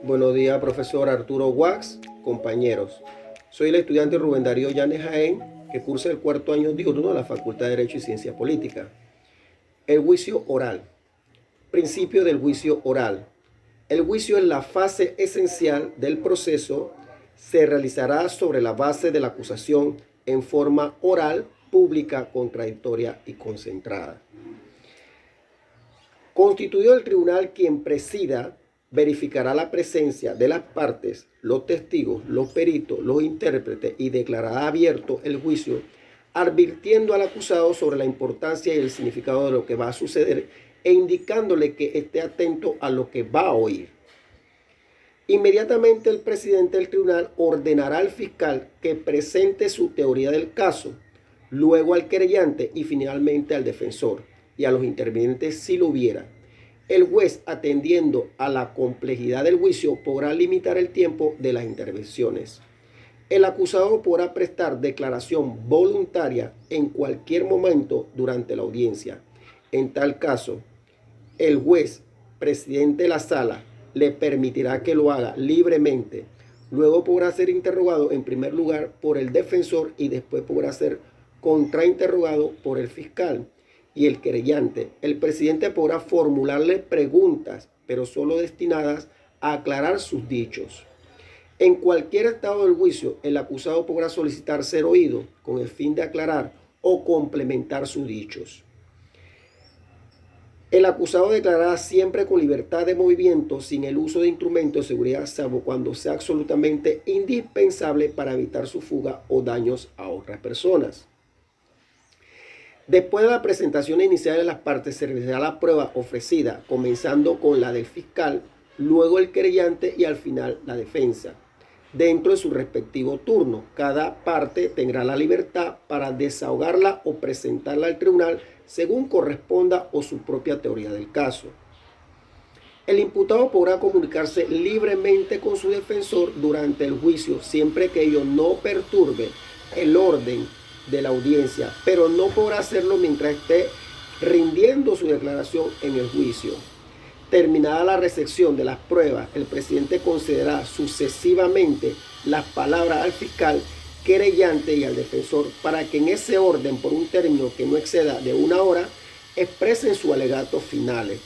Buenos días, profesor Arturo Wax, compañeros. Soy el estudiante Rubén Darío Llanes Jaén, que cursa el cuarto año diurno de la Facultad de Derecho y Ciencia Política. El juicio oral. Principio del juicio oral. El juicio es la fase esencial del proceso. Se realizará sobre la base de la acusación en forma oral, pública, contradictoria y concentrada. Constituido el tribunal, quien presida verificará la presencia de las partes, los testigos, los peritos, los intérpretes y declarará abierto el juicio, advirtiendo al acusado sobre la importancia y el significado de lo que va a suceder e indicándole que esté atento a lo que va a oír. Inmediatamente el presidente del tribunal ordenará al fiscal que presente su teoría del caso, luego al querellante y finalmente al defensor y a los intervinientes si lo hubiera. El juez, atendiendo a la complejidad del juicio, podrá limitar el tiempo de las intervenciones. El acusado podrá prestar declaración voluntaria en cualquier momento durante la audiencia. En tal caso, el juez, presidente de la sala, le permitirá que lo haga libremente. Luego podrá ser interrogado en primer lugar por el defensor y después podrá ser contrainterrogado por el fiscal y el querellante. El presidente podrá formularle preguntas, pero solo destinadas a aclarar sus dichos. En cualquier estado del juicio, el acusado podrá solicitar ser oído con el fin de aclarar o complementar sus dichos. El acusado declarará siempre con libertad de movimiento, sin el uso de instrumentos de seguridad, salvo cuando sea absolutamente indispensable para evitar su fuga o daños a otras personas. Después de la presentación inicial de las partes, se realizará la prueba ofrecida, comenzando con la del fiscal, luego el querellante y al final la defensa. Dentro de su respectivo turno, cada parte tendrá la libertad para desahogarla o presentarla al tribunal según corresponda o su propia teoría del caso. El imputado podrá comunicarse libremente con su defensor durante el juicio, siempre que ello no perturbe el orden de la audiencia, pero no podrá hacerlo mientras esté rindiendo su declaración en el juicio. Terminada la recepción de las pruebas, el presidente concederá sucesivamente las palabras al fiscal, querellante y al defensor para que en ese orden, por un término que no exceda de 1 hora, expresen sus alegatos finales.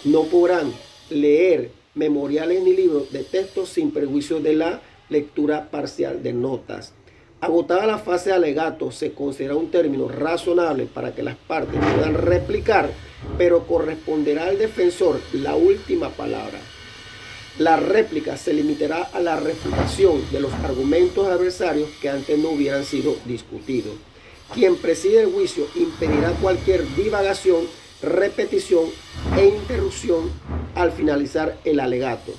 No podrán leer memoriales ni libros de texto sin perjuicio de la lectura parcial de notas. Agotada la fase de alegatos, se considera un término razonable para que las partes puedan replicar, pero corresponderá al defensor la última palabra. La réplica se limitará a la refutación de los argumentos adversarios que antes no hubieran sido discutidos. Quien preside el juicio impedirá cualquier divagación, repetición e interrupción al finalizar el alegato.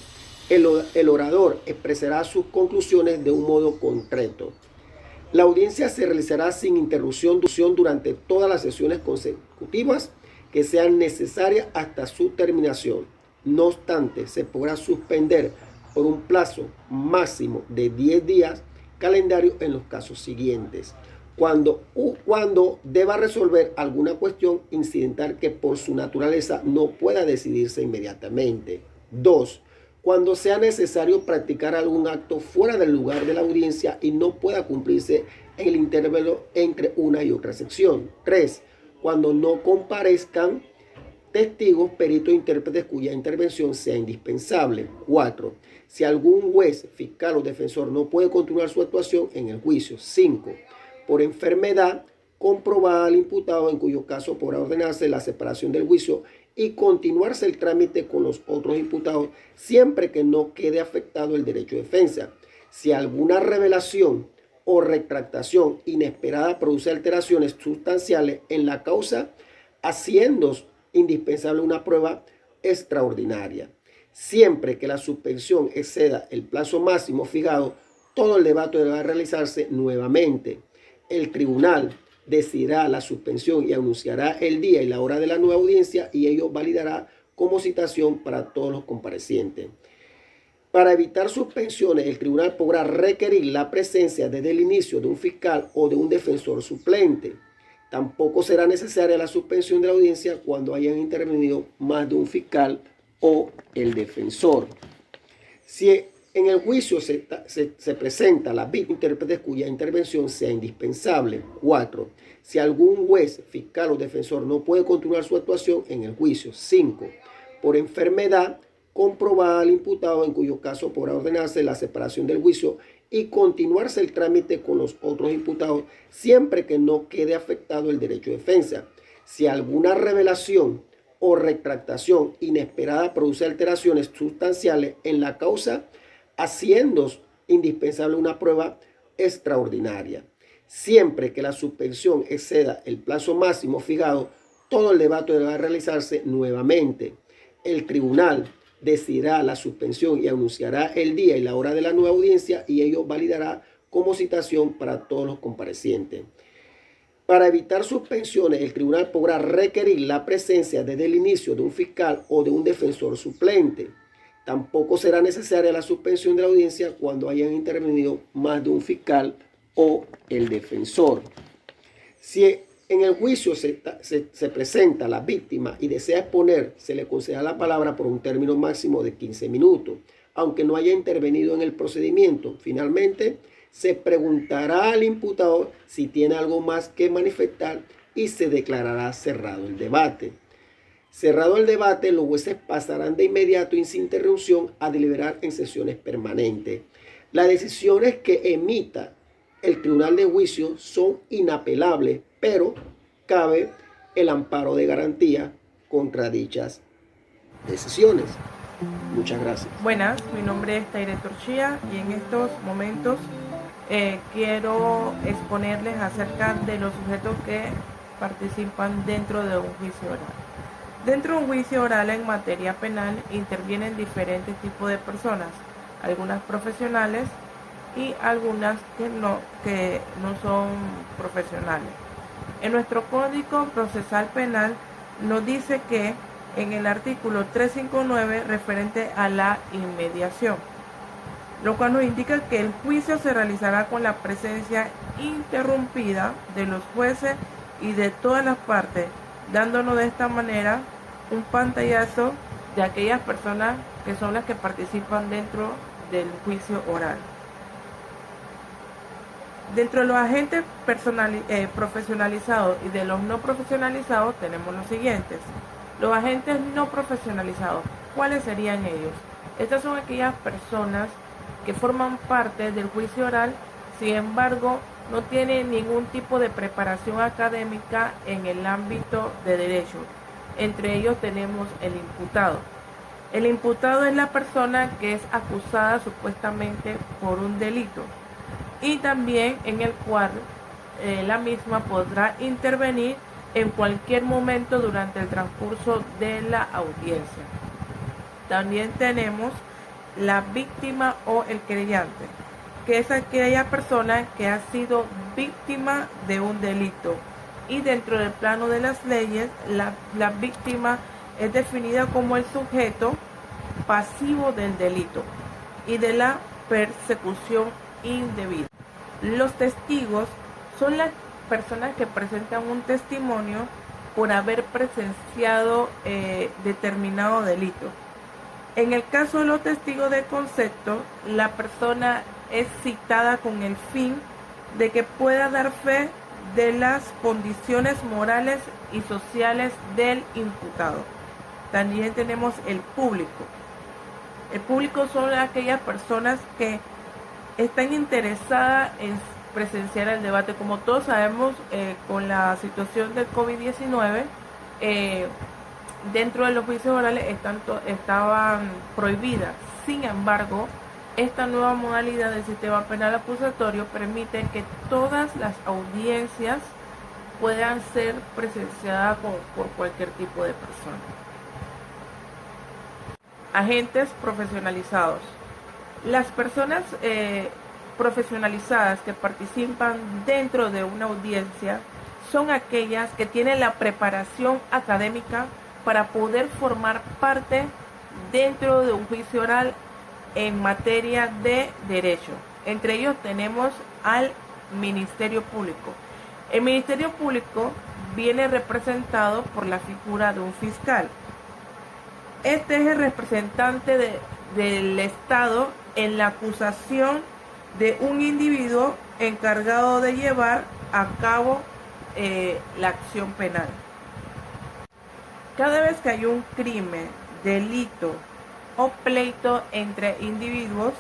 El orador expresará sus conclusiones de un modo concreto. La audiencia se realizará sin interrupción durante todas las sesiones consecutivas que sean necesarias hasta su terminación. No obstante, se podrá suspender por un plazo máximo de 10 días calendario en los casos siguientes. Cuando deba resolver alguna cuestión incidental que por su naturaleza no pueda decidirse inmediatamente. 2. Cuando sea necesario practicar algún acto fuera del lugar de la audiencia y no pueda cumplirse en el intervalo entre una y otra sección. 3. Cuando no comparezcan testigos, peritos e intérpretes cuya intervención sea indispensable. 4. Si algún juez, fiscal o defensor no puede continuar su actuación en el juicio. 5. Por enfermedad comprobada al imputado, en cuyo caso podrá ordenarse la separación del juicio y continuarse el trámite con los otros imputados siempre que no quede afectado el derecho de defensa. Si alguna revelación o retractación inesperada produce alteraciones sustanciales en la causa, haciendo indispensable una prueba extraordinaria. Siempre que la suspensión exceda el plazo máximo fijado, todo el debate deberá realizarse nuevamente. El tribunal decidirá la suspensión y anunciará el día y la hora de la nueva audiencia y ello validará como citación para todos los comparecientes. Para evitar suspensiones, el tribunal podrá requerir la presencia desde el inicio de un fiscal o de un defensor suplente. Tampoco será necesaria la suspensión de la audiencia cuando hayan intervenido más de un fiscal o el defensor. Si en el juicio se presenta la víctima intérprete cuya intervención sea indispensable. 4. Si algún juez, fiscal o defensor no puede continuar su actuación en el juicio. 5. Por enfermedad comprobada al imputado, en cuyo caso podrá ordenarse la separación del juicio y continuarse el trámite con los otros imputados, siempre que no quede afectado el derecho de defensa. Si alguna revelación o retractación inesperada produce alteraciones sustanciales en la causa, haciendo indispensable una prueba extraordinaria. Siempre que la suspensión exceda el plazo máximo fijado, todo el debate deberá realizarse nuevamente. El tribunal decidirá la suspensión y anunciará el día y la hora de la nueva audiencia, y ello validará como citación para todos los comparecientes. Para evitar suspensiones, el tribunal podrá requerir la presencia desde el inicio de un fiscal o de un defensor suplente. Tampoco será necesaria la suspensión de la audiencia cuando hayan intervenido más de un fiscal o el defensor. Si en el juicio se presenta la víctima y desea exponer, se le concederá la palabra por un término máximo de 15 minutos, aunque no haya intervenido en el procedimiento. Finalmente, se preguntará al imputado si tiene algo más que manifestar y se declarará cerrado el debate. Cerrado el debate, los jueces pasarán de inmediato y sin interrupción a deliberar en sesiones permanentes. Las decisiones que emita el tribunal de juicio son inapelables, pero cabe el amparo de garantía contra dichas decisiones. Muchas gracias. Buenas, mi nombre es Taire Torchía y en estos momentos quiero exponerles acerca de los sujetos que participan dentro de un juicio oral. Dentro de un juicio oral en materia penal intervienen diferentes tipos de personas, algunas profesionales y algunas que no son profesionales. En nuestro Código Procesal Penal nos dice que en el artículo 359 referente a la inmediación, lo cual nos indica que el juicio se realizará con la presencia interrumpida de los jueces y de todas las partes, dándonos de esta manera un pantallazo de aquellas personas que son las que participan dentro del juicio oral. Dentro de los agentes profesionalizados y de los no profesionalizados tenemos los siguientes. Los agentes no profesionalizados, ¿cuáles serían ellos? Estas son aquellas personas que forman parte del juicio oral, sin embargo, no tienen ningún tipo de preparación académica en el ámbito de derecho. Entre ellos tenemos el imputado. El imputado es la persona que es acusada supuestamente por un delito y también en el cual la misma podrá intervenir en cualquier momento durante el transcurso de la audiencia. También tenemos la víctima o el querellante, que es aquella persona que ha sido víctima de un delito, y dentro del plano de las leyes la víctima es definida como el sujeto pasivo del delito y de la persecución indebida. Los testigos son las personas que presentan un testimonio por haber presenciado determinado delito. En el caso de los testigos de concepto, la persona es citada con el fin de que pueda dar fe de las condiciones morales y sociales del imputado. También tenemos el público. El público son aquellas personas que están interesadas en presenciar el debate. Como todos sabemos, con la situación del COVID-19, dentro de los juicios orales estaban prohibidas. Sin embargo, esta nueva modalidad del sistema penal acusatorio permite que todas las audiencias puedan ser presenciadas por cualquier tipo de persona. Agentes profesionalizados. Las personas profesionalizadas que participan dentro de una audiencia son aquellas que tienen la preparación académica para poder formar parte dentro de un juicio oral en materia de derecho. Entre ellos tenemos al Ministerio Público. El Ministerio Público viene representado por la figura de un fiscal. Este es el representante del Estado en la acusación de un individuo encargado de llevar a cabo la acción penal. Cada vez que hay un crimen, delito o pleito entre individuos,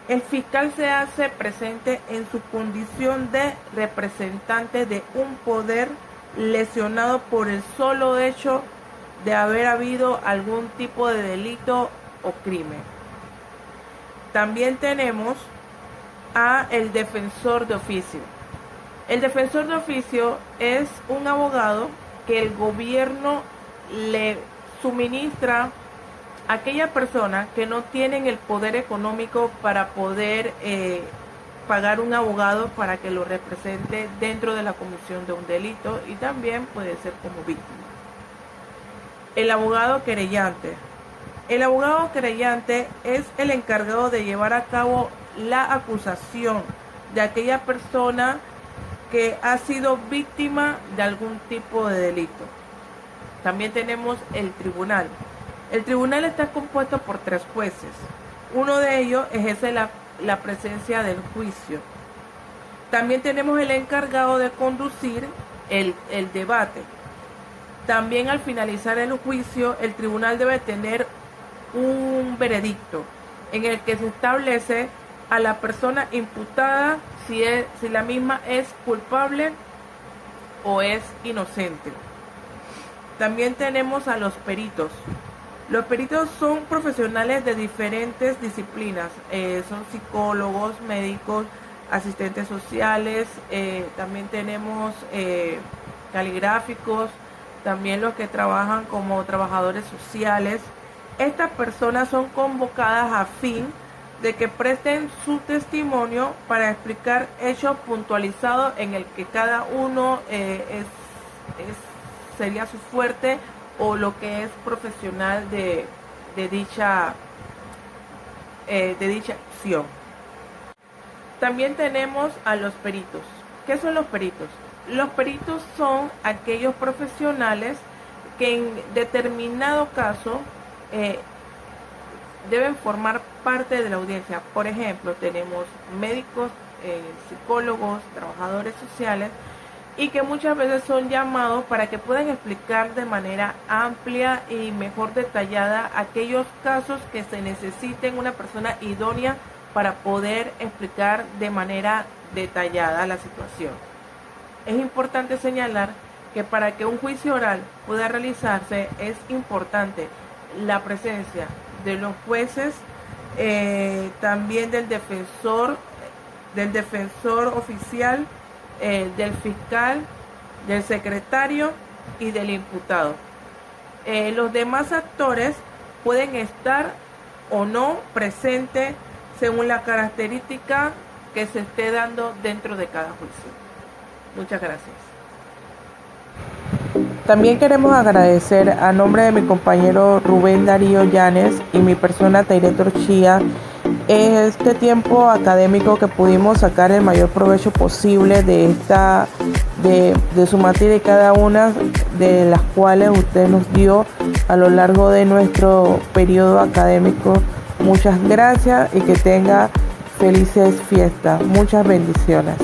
el fiscal se hace presente en su condición de representante de un poder lesionado por el solo hecho de haber habido algún tipo de delito o crimen. También tenemos a el defensor de oficio. El defensor de oficio es un abogado que el gobierno le suministra a aquella persona que no tienen el poder económico para poder pagar un abogado para que lo represente dentro de la comisión de un delito, y también puede ser como víctima. El abogado querellante. El abogado querellante es el encargado de llevar a cabo la acusación de aquella persona que ha sido víctima de algún tipo de delito. También tenemos el tribunal. El tribunal está compuesto por 3 jueces. Uno de ellos ejerce la presencia del juicio. También tenemos el encargado de conducir el debate. También al finalizar el juicio, el tribunal debe tener un veredicto en el que se establece a la persona imputada si la misma es culpable o es inocente. También tenemos a los peritos. Los peritos son profesionales de diferentes disciplinas, son psicólogos, médicos, asistentes sociales, también tenemos caligráficos, también los que trabajan como trabajadores sociales. Estas personas son convocadas a fin de que presten su testimonio para explicar hechos puntualizados en el que cada uno sería su fuerte o lo que es profesional de dicha acción. También tenemos a los peritos. ¿Qué son los peritos? Los peritos son aquellos profesionales que en determinado caso deben formar parte de la audiencia. Por ejemplo, tenemos médicos, psicólogos, trabajadores sociales, y que muchas veces son llamados para que puedan explicar de manera amplia y mejor detallada aquellos casos que se necesiten una persona idónea para poder explicar de manera detallada la situación. Es importante señalar que para que un juicio oral pueda realizarse es importante la presencia de los jueces, también del defensor oficial, del fiscal, del secretario y del imputado. Los demás actores pueden estar o no presentes según la característica que se esté dando dentro de cada juicio. Muchas gracias. También queremos agradecer a nombre de mi compañero Rubén Darío Llanes y mi persona Tairet Orchía este tiempo académico que pudimos sacar el mayor provecho posible de su materia y cada una de las cuales usted nos dio a lo largo de nuestro periodo académico. Muchas gracias y que tenga felices fiestas. Muchas bendiciones.